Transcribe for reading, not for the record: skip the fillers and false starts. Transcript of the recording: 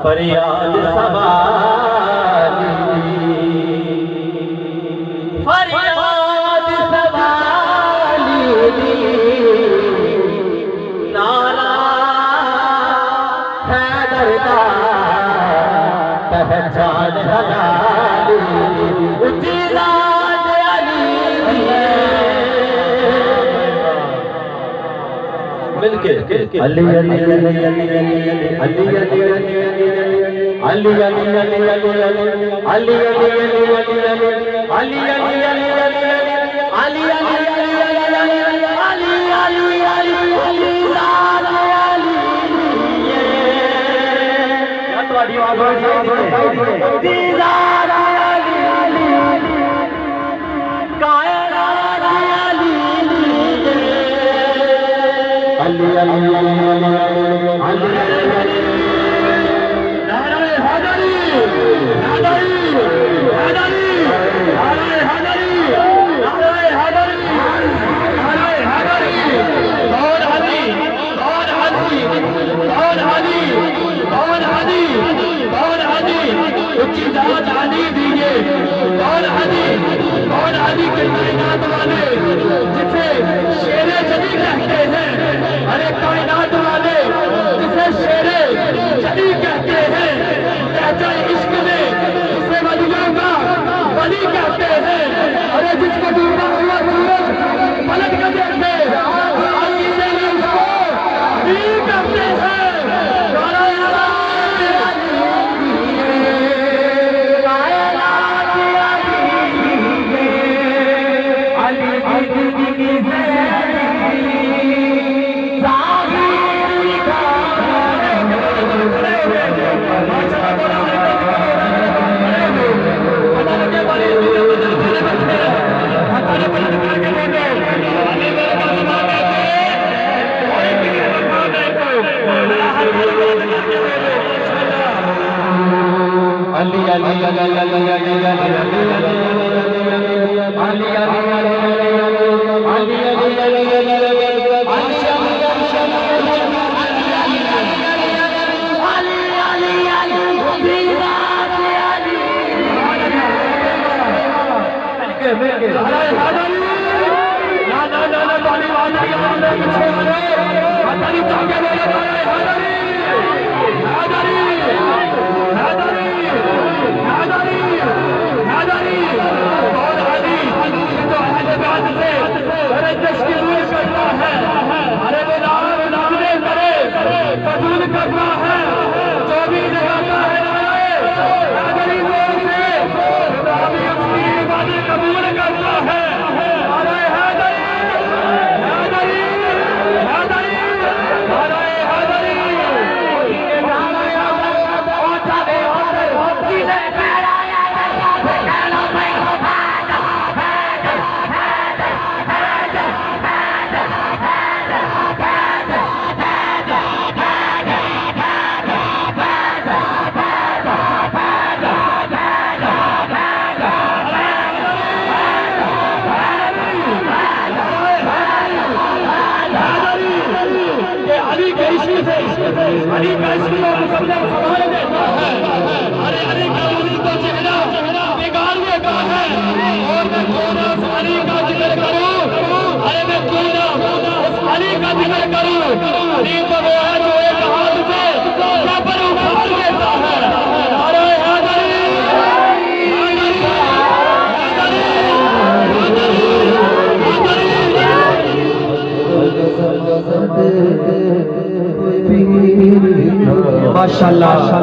फरियाद सवाली फरियाद सवाली नाला हैदर का पहचान हलाली उजिराज अली मिलके अली अली अली अली अली अली अली अली जिसे शेरे जदी कहते हैं, अरे कायनात वाले जिसे शेरे जदी कहते हैं, कहते इश्क में जिसे वलियों का वली कहते हैं, अरे जिसको डूबा हुआ सूरज पलट कर देखे आगे उसको वीर कहते हैं। अली का इसलिए मुकद्दर सवाल देता है, अरे अली का वली को चेहरा बिगाड़ने का है, और मैं क्यों ना उस अली का जिक्र करूं, अरे मैं क्यों ना उस अली का जिक्र करूं। अली तो वो है जो एक हाथ से कब्र उखाड़ देता है। अरे हैदरी माशाअल्लाह।